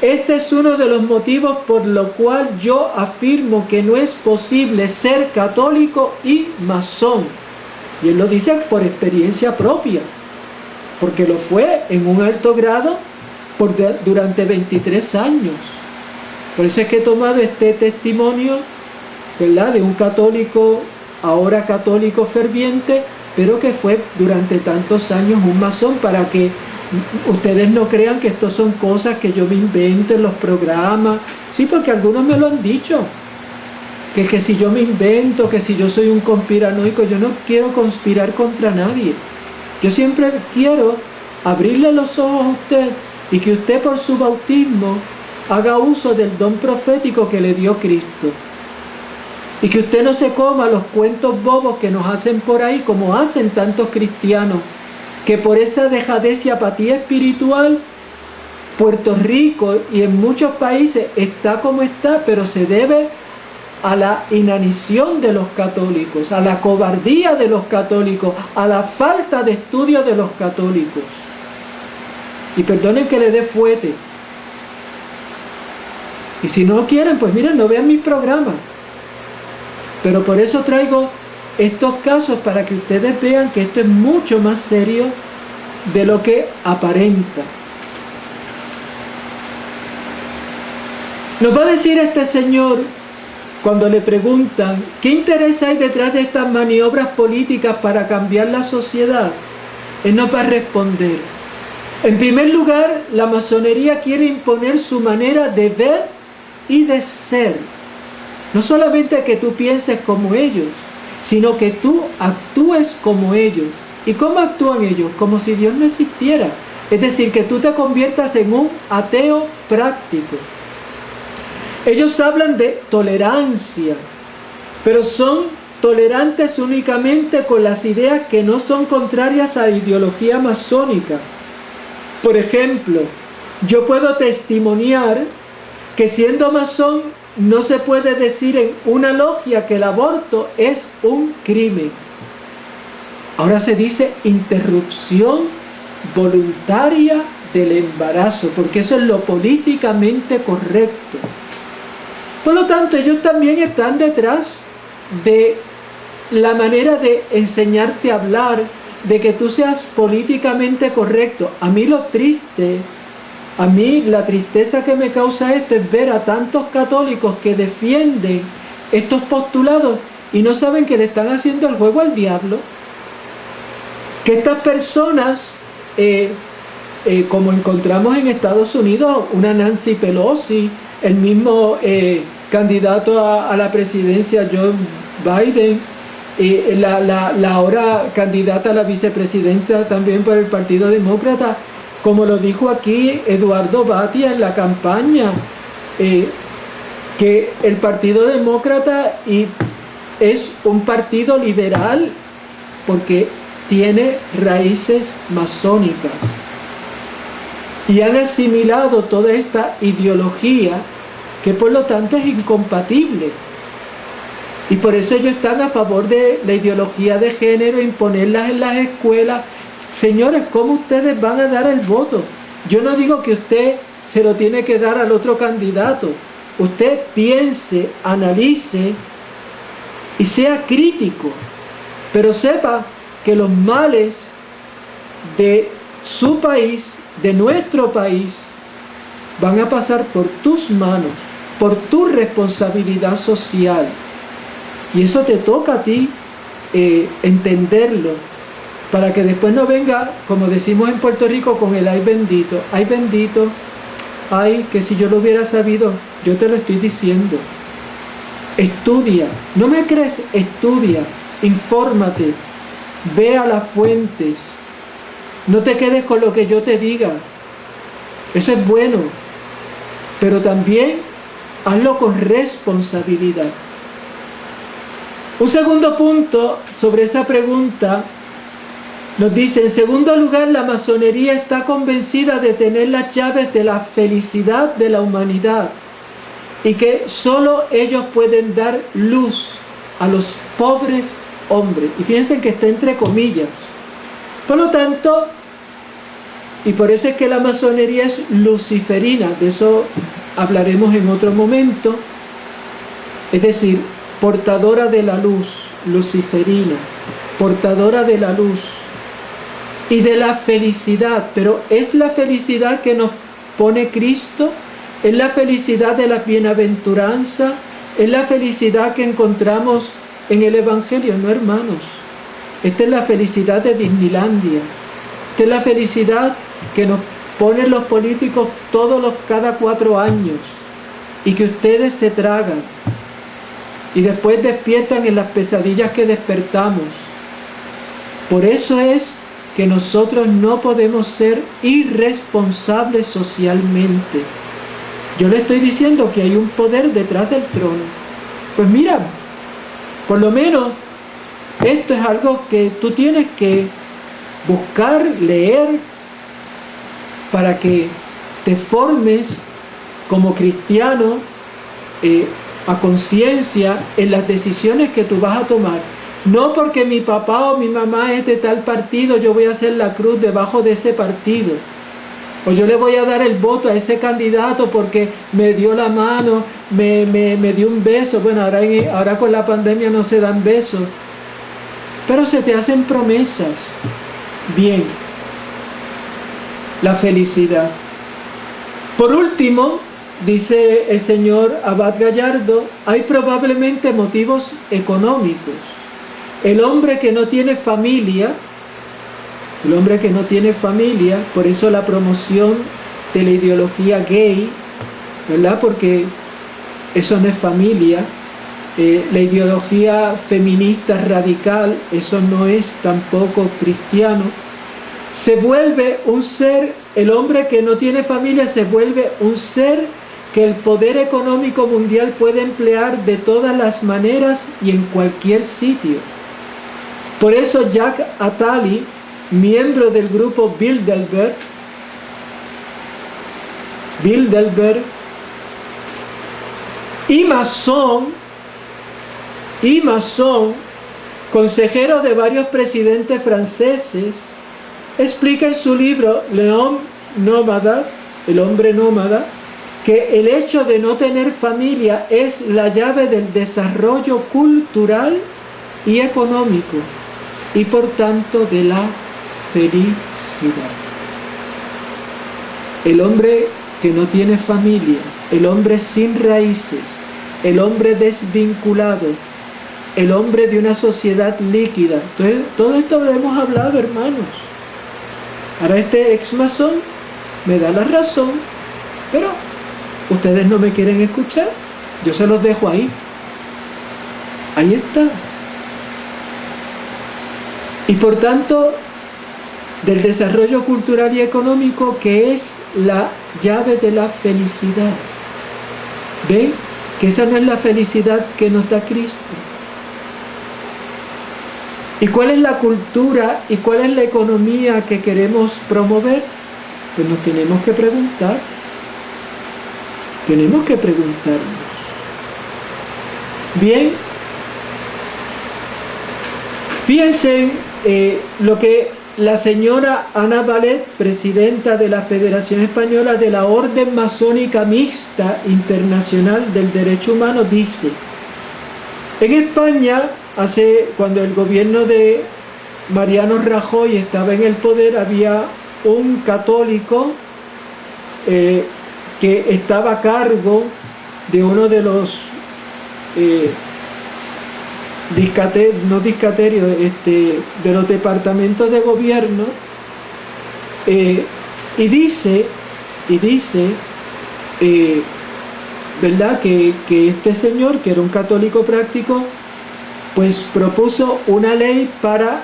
Este es uno de los motivos por lo cual yo afirmo que no es posible ser católico y masón. Y él lo dice por experiencia propia, porque lo fue en un alto grado durante 23 años. Por eso es que he tomado este testimonio, ¿verdad?, de un católico, ahora católico ferviente, pero que fue durante tantos años un masón, para que ustedes no crean que esto son cosas que yo me invento en los programas. Sí, porque algunos me lo han dicho, que si yo me invento, que si yo soy un conspiranoico. Yo no quiero conspirar contra nadie. Yo siempre quiero abrirle los ojos a usted, y que usted por su bautismo haga uso del don profético que le dio Cristo. Y que usted no se coma los cuentos bobos que nos hacen por ahí, como hacen tantos cristianos, que por esa dejadez y apatía espiritual, Puerto Rico y en muchos países está como está, pero se debe a la inanición de los católicos, a la cobardía de los católicos, a la falta de estudio de los católicos. Y perdonen que le dé fuete. Y si no quieren, pues miren, no vean mis programas. Pero por eso traigo estos casos, para que ustedes vean que esto es mucho más serio de lo que aparenta. Nos va a decir este señor, cuando le preguntan ¿qué interés hay detrás de estas maniobras políticas para cambiar la sociedad?, él nos va a responder: en primer lugar, la masonería quiere imponer su manera de ver y de ser. No solamente que tú pienses como ellos, sino que tú actúes como ellos. ¿Y cómo actúan ellos? Como si Dios no existiera. Es decir, que tú te conviertas en un ateo práctico. Ellos hablan de tolerancia, pero son tolerantes únicamente con las ideas que no son contrarias a la ideología masónica. Por ejemplo, yo puedo testimoniar que siendo masón no se puede decir en una logia que el aborto es un crimen. Ahora se dice interrupción voluntaria del embarazo, porque eso es lo políticamente correcto. Por lo tanto, ellos también están detrás de la manera de enseñarte a hablar, de que tú seas políticamente correcto. A mí la tristeza que me causa esto es ver a tantos católicos que defienden estos postulados y no saben que le están haciendo el juego al diablo. Que estas personas, como encontramos en Estados Unidos, una Nancy Pelosi, el mismo candidato a la presidencia Joe Biden, la ahora candidata a la vicepresidenta también por el Partido Demócrata, como lo dijo aquí Eduardo Batia en la campaña, que el Partido Demócrata es un partido liberal porque tiene raíces masónicas, y han asimilado toda esta ideología que por lo tanto es incompatible. Y por eso ellos están a favor de la ideología de género, imponerlas en las escuelas. Señores, ¿cómo ustedes van a dar el voto? Yo no digo que usted se lo tiene que dar al otro candidato. Usted piense, analice y sea crítico, pero sepa que los males de su país, de nuestro país, van a pasar por tus manos, por tu responsabilidad social. Y eso te toca a ti entenderlo, para que después no venga, como decimos en Puerto Rico, con el ay bendito, ay, que si yo lo hubiera sabido. Yo te lo estoy diciendo. Estudia, ¿no me crees? Estudia, infórmate, ve a las fuentes, no te quedes con lo que yo te diga. Eso es bueno, pero también hazlo con responsabilidad. Un segundo punto sobre esa pregunta nos dice: en segundo lugar, la masonería está convencida de tener las llaves de la felicidad de la humanidad y que solo ellos pueden dar luz a los pobres hombres. Y fíjense que está entre comillas. Por lo tanto, y por eso es que la masonería es luciferina, de eso hablaremos en otro momento, es decir, portadora de la luz, luciferina, portadora de la luz y de la felicidad, pero es la felicidad que nos pone Cristo, es la felicidad de la bienaventuranza, es la felicidad que encontramos en el Evangelio, no, hermanos. Esta es la felicidad de Disneylandia, esta es la felicidad que nos ponen los políticos cada 4 años y que ustedes se tragan y después despiertan en las pesadillas que despertamos. Por eso es que nosotros no podemos ser irresponsables socialmente. Yo le estoy diciendo que hay un poder detrás del trono. Pues mira, por lo menos esto es algo que tú tienes que buscar, leer, para que te formes como cristiano a conciencia en las decisiones que tú vas a tomar. No porque mi papá o mi mamá es de tal partido, yo voy a hacer la cruz debajo de ese partido. O yo le voy a dar el voto a ese candidato porque me dio la mano, me dio un beso. Bueno, ahora con la pandemia no se dan besos. Pero se te hacen promesas. Bien. La felicidad. Por último, dice el señor Abad Gallardo, hay probablemente motivos económicos. El hombre que no tiene familia, por eso la promoción de la ideología gay, ¿verdad? Porque eso no es familia. La ideología feminista radical, eso no es tampoco cristiano. Se vuelve un ser, el hombre que no tiene familia se vuelve un ser que el poder económico mundial puede emplear de todas las maneras y en cualquier sitio. Por eso Jacques Attali, miembro del grupo Bilderberg y masón, consejero de varios presidentes franceses, explica en su libro L'homme nómada, el hombre nómada, que el hecho de no tener familia es la llave del desarrollo cultural y económico y por tanto de la felicidad. El hombre que no tiene familia, el hombre sin raíces, el hombre desvinculado, el hombre de una sociedad líquida. Entonces, todo esto lo hemos hablado, hermanos. Ahora este ex masón me da la razón, pero ustedes no me quieren escuchar. Yo se los dejo ahí. Ahí está. Y por tanto, del desarrollo cultural y económico, que es la llave de la felicidad. ¿Ven? Que esa no es la felicidad que nos da Cristo. ¿Y cuál es la cultura y cuál es la economía que queremos promover? Pues nos tenemos que preguntar. Tenemos que preguntarnos. Bien, fíjense lo que la señora Ana Vallet, presidenta de la Federación Española de la Orden Masónica Mixta Internacional del Derecho Humano, dice: en España, cuando el gobierno de Mariano Rajoy estaba en el poder, había un católico que estaba a cargo de uno de los de los departamentos de gobierno, y dice ¿verdad? Que este señor, que era un católico práctico, pues propuso una ley para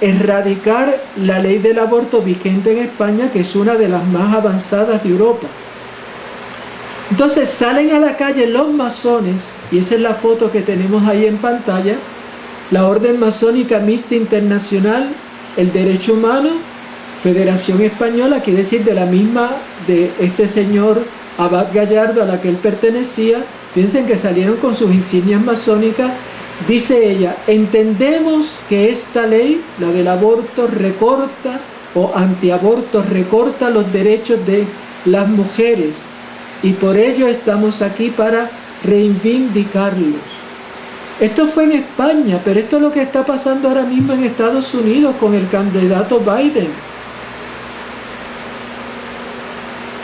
erradicar la ley del aborto vigente en España, que es una de las más avanzadas de Europa. Entonces salen a la calle los masones, y esa es la foto que tenemos ahí en pantalla, la Orden Masónica Mixta Internacional, el Derecho Humano, Federación Española, quiere decir de la misma de este señor Abad Gallardo a la que él pertenecía. Piensen que salieron con sus insignias masónicas Dice ella, entendemos que esta ley, la del aborto, recorta o antiaborto, recorta los derechos de las mujeres y por ello estamos aquí para reivindicarlos. Esto fue en España, pero esto es lo que está pasando ahora mismo en Estados Unidos con el candidato Biden,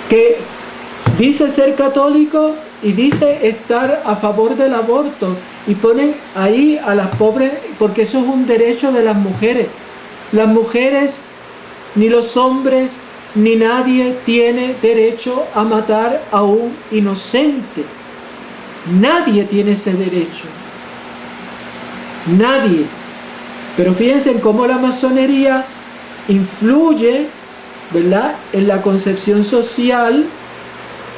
que dice ser católico y dice estar a favor del aborto y ponen ahí a las pobres, porque eso es un derecho de las mujeres. Las mujeres, ni los hombres, ni nadie tiene derecho a matar a un inocente. Nadie tiene ese derecho. Nadie. Pero fíjense en cómo la masonería influye, ¿verdad?, en la concepción social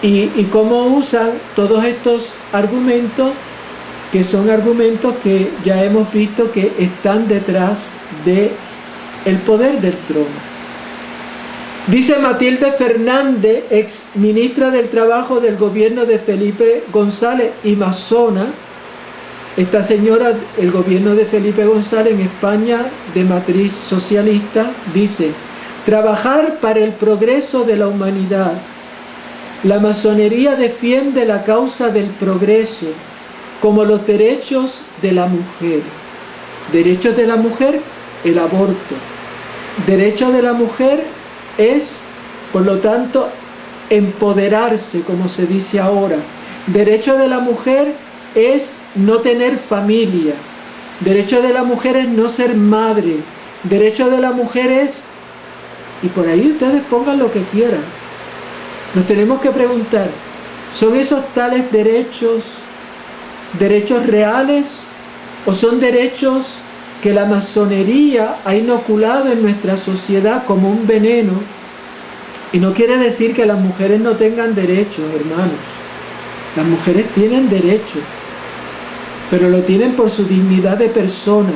y cómo usan todos estos argumentos, que son argumentos que ya hemos visto que están detrás del poder del trono. Dice Matilde Fernández, ex ministra del Trabajo del gobierno de Felipe González y masona. Esta señora, el gobierno de Felipe González en España, de matriz socialista, dice: trabajar para el progreso de la humanidad. La masonería defiende la causa del progreso, como los derechos de la mujer. Derechos de la mujer, el aborto. Derecho de la mujer es, por lo tanto, empoderarse, como se dice ahora. Derecho de la mujer es no tener familia. Derecho de la mujer es no ser madre. Derecho de la mujer es, y por ahí ustedes pongan lo que quieran. Nos tenemos que preguntar, ¿son esos tales derechos reales o son derechos que la masonería ha inoculado en nuestra sociedad como un veneno? Y no quiere decir que las mujeres no tengan derechos, hermanos. Las mujeres tienen derechos, pero lo tienen por su dignidad de persona,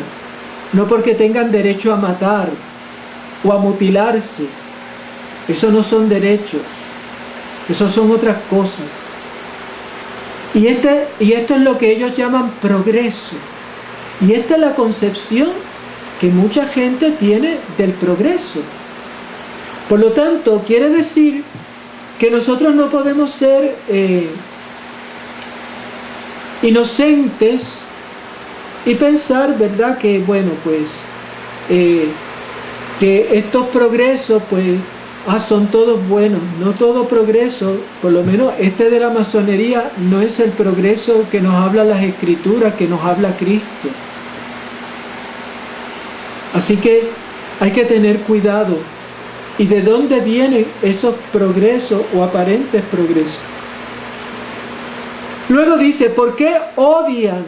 no porque tengan derecho a matar o a mutilarse. Eso no son derechos, eso son otras cosas. Y esto es lo que ellos llaman progreso. Y esta es la concepción que mucha gente tiene del progreso. Por lo tanto, quiere decir que nosotros no podemos ser inocentes y pensar, ¿verdad?, que bueno, pues que estos progresos pues son todos buenos. No todo progreso, por lo menos este de la masonería, no es el progreso que nos habla las Escrituras, que nos habla Cristo. Así que hay que tener cuidado. ¿Y de dónde vienen esos progresos o aparentes progresos? Luego dice, ¿por qué odian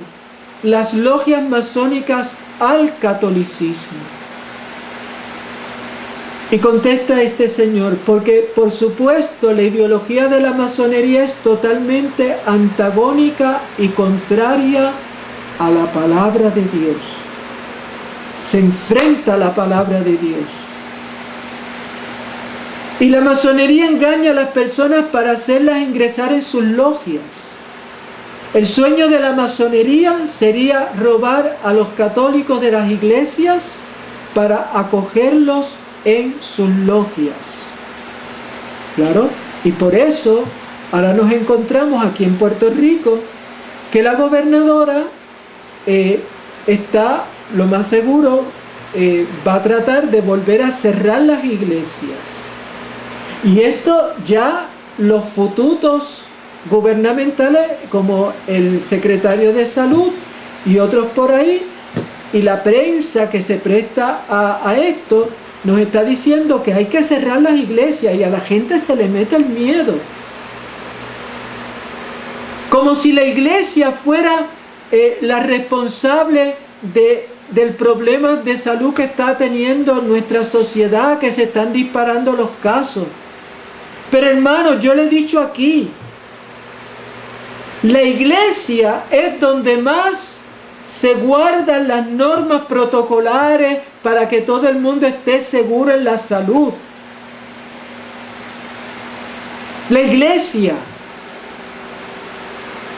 las logias masónicas al catolicismo? Y contesta este señor, porque por supuesto la ideología de la masonería es totalmente antagónica y contraria a la palabra de Dios. Se enfrenta a la palabra de Dios. Y la masonería engaña a las personas para hacerlas ingresar en sus logias. El sueño de la masonería sería robar a los católicos de las iglesias para acogerlos en sus logias. Claro, y por eso ahora nos encontramos aquí en Puerto Rico que la gobernadora está, lo más seguro, va a tratar de volver a cerrar las iglesias. Y esto ya los fututos gubernamentales, como el secretario de Salud y otros por ahí, y la prensa que se presta a esto, nos está diciendo que hay que cerrar las iglesias y a la gente se le mete el miedo. Como si la iglesia fuera la responsable del problema de salud que está teniendo nuestra sociedad, que se están disparando los casos. Pero hermanos, yo le he dicho aquí, la iglesia es donde más se guardan las normas protocolares para que todo el mundo esté seguro en la salud. La iglesia.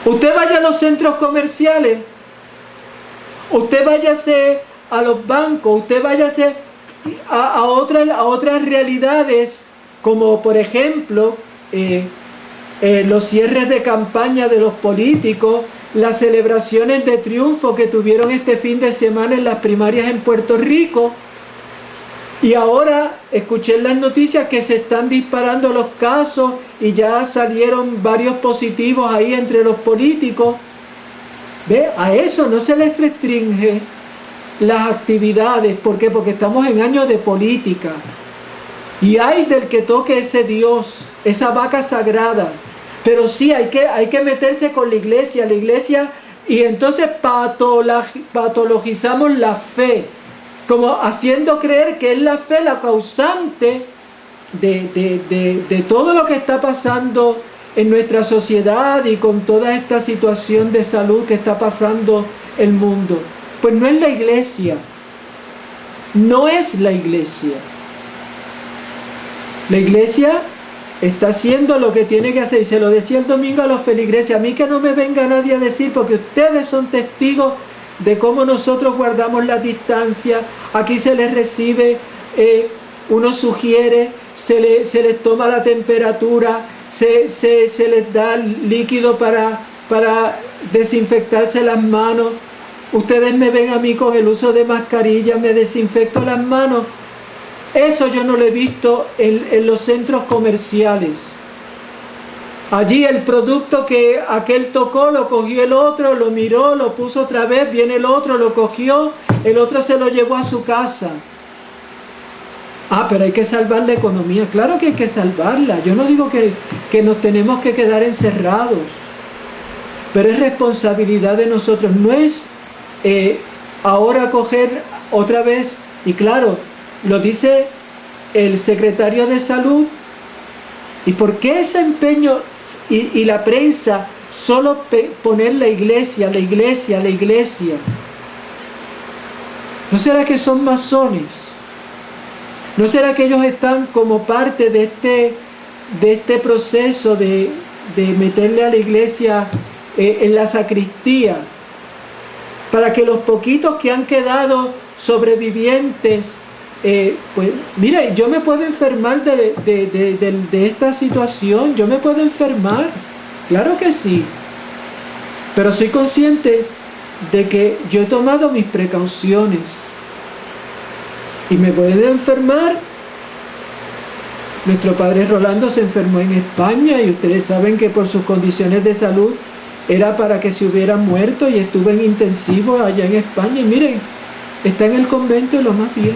Usted vaya a los centros comerciales Usted váyase a los bancos, usted váyase a otras realidades, como por ejemplo los cierres de campaña de los políticos, las celebraciones de triunfo que tuvieron este fin de semana en las primarias en Puerto Rico. Y ahora escuché en las noticias que se están disparando los casos y ya salieron varios positivos ahí entre los políticos. ¿Ve? A eso no se les restringe las actividades. ¿Por qué? Porque estamos en años de política. Y hay del que toque ese Dios, esa vaca sagrada. Pero sí, hay que meterse con la iglesia, y entonces patologizamos la fe, como haciendo creer que es la fe la causante de todo lo que está pasando en nuestra sociedad y con toda esta situación de salud que está pasando el mundo. Pues no es la iglesia, no es la iglesia. La iglesia está haciendo lo que tiene que hacer, y se lo decía el domingo a los feligreses: a mí que no me venga nadie a decir, porque ustedes son testigos de cómo nosotros guardamos la distancia. Aquí se les recibe, uno sugiere, se les toma la temperatura, se les da líquido para desinfectarse las manos. Ustedes me ven a mí con el uso de mascarilla, me desinfecto las manos. Eso yo no lo he visto en los centros comerciales. Allí el producto que aquel tocó, lo cogió el otro, lo miró, lo puso otra vez, viene el otro, lo cogió, el otro se lo llevó a su casa. Ah, pero hay que salvar la economía. Claro que hay que salvarla. Yo no digo que nos tenemos que quedar encerrados, pero es responsabilidad de nosotros. No es ahora coger otra vez, y claro, lo dice el secretario de Salud. ¿Y por qué ese empeño y la prensa solo poner la iglesia, la iglesia, la iglesia? ¿No será que son masones? ¿No será que ellos están como parte de este proceso de meterle a la iglesia en la sacristía? Para que los poquitos que han quedado sobrevivientes, pues mira, yo me puedo enfermar de esta situación, yo me puedo enfermar, claro que sí, pero soy consciente de que yo he tomado mis precauciones y me puedo enfermar. Nuestro padre Rolando se enfermó en España y ustedes saben que por sus condiciones de salud era para que se hubiera muerto, y estuvo en intensivo allá en España, y miren, está en el convento y lo más bien.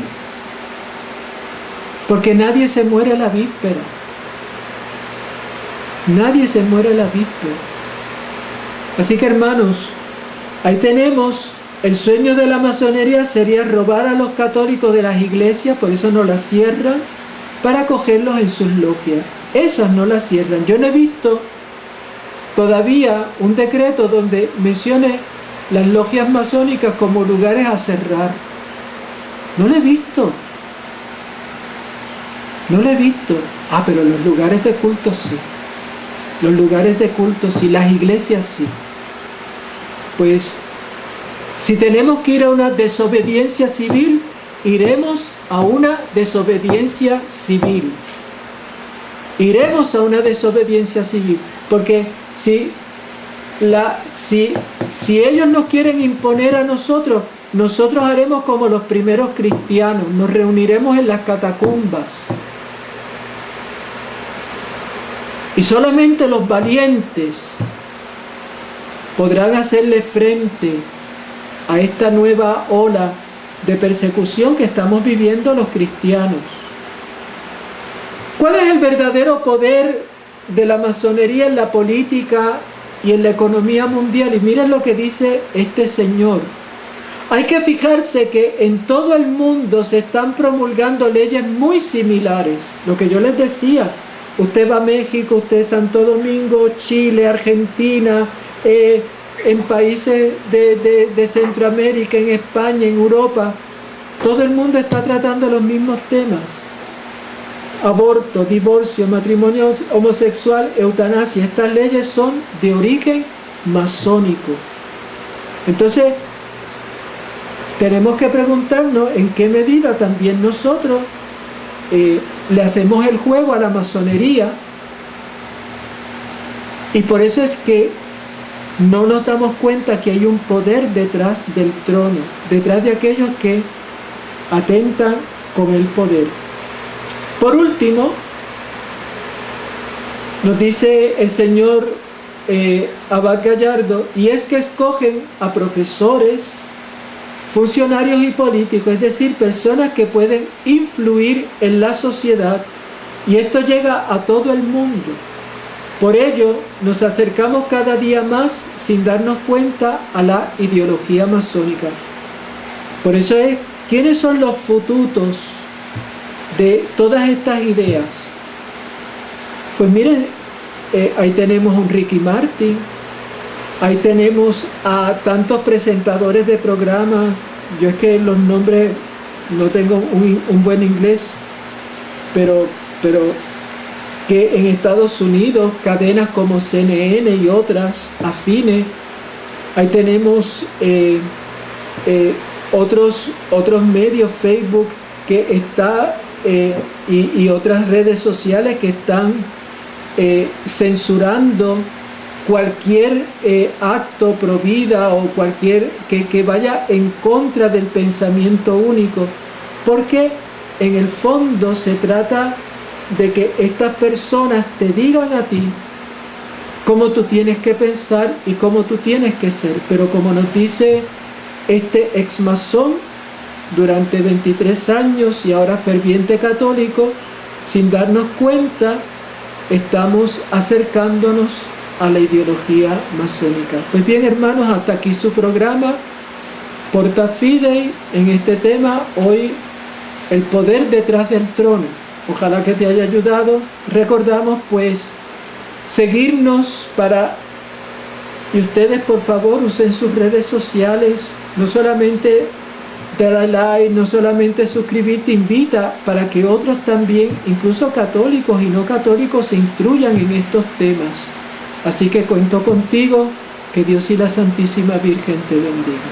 Porque nadie se muere a la víspera. Nadie se muere a la víspera. Así que, hermanos, ahí tenemos, el sueño de la masonería sería robar a los católicos de las iglesias, por eso no las cierran, para acogerlos en sus logias. Esas no las cierran. Yo no he visto todavía un decreto donde mencione las logias masónicas como lugares a cerrar. No lo he visto. No lo he visto. Ah, pero los lugares de culto sí. Los lugares de culto sí. Las iglesias sí. Pues, si tenemos que ir a una desobediencia civil, iremos a una desobediencia civil. Iremos a una desobediencia civil. Porque si ellos nos quieren imponer a nosotros, nosotros haremos como los primeros cristianos. Nos reuniremos en las catacumbas. Y solamente los valientes podrán hacerle frente a esta nueva ola de persecución que estamos viviendo los cristianos. ¿Cuál es el verdadero poder de la masonería en la política y en la economía mundial? Y miren lo que dice este señor. Hay que fijarse que en todo el mundo se están promulgando leyes muy similares. Lo que yo les decía, usted va a México, usted Santo Domingo, Chile, Argentina, en países de Centroamérica, en España, en Europa, todo el mundo está tratando los mismos temas: aborto, divorcio, matrimonio homosexual, eutanasia. Estas leyes son de origen masónico. Entonces, tenemos que preguntarnos en qué medida también nosotros le hacemos el juego a la masonería, y por eso es que no nos damos cuenta que hay un poder detrás del trono, detrás de aquellos que atentan con el poder. Por último, nos dice el señor Abad Gallardo, y es que escogen a profesores, funcionarios y políticos, es decir, personas que pueden influir en la sociedad, y esto llega a todo el mundo. Por ello, nos acercamos cada día más, sin darnos cuenta, a la ideología masónica. Por eso es, ¿quiénes son los fututos de todas estas ideas? Pues miren, ahí tenemos un Ricky Martin, ahí tenemos a tantos presentadores de programas. Yo es que los nombres no tengo un buen inglés, pero que en Estados Unidos, cadenas como CNN y otras afines, ahí tenemos otros medios, Facebook, que está, y otras redes sociales que están censurando cualquier acto pro vida o cualquier que vaya en contra del pensamiento único, porque en el fondo se trata de que estas personas te digan a ti cómo tú tienes que pensar y cómo tú tienes que ser. Pero como nos dice este ex masón, durante 23 años y ahora ferviente católico, sin darnos cuenta, estamos acercándonos a la ideología masónica. Pues bien, hermanos, hasta aquí su programa Porta Fidei en este tema, hoy el poder detrás del trono. Ojalá que te haya ayudado. Recordamos pues seguirnos y ustedes por favor usen sus redes sociales, no solamente darle like, no solamente suscribirte, invita para que otros también, incluso católicos y no católicos, se instruyan en estos temas. Así que cuento contigo, que Dios y la Santísima Virgen te bendiga.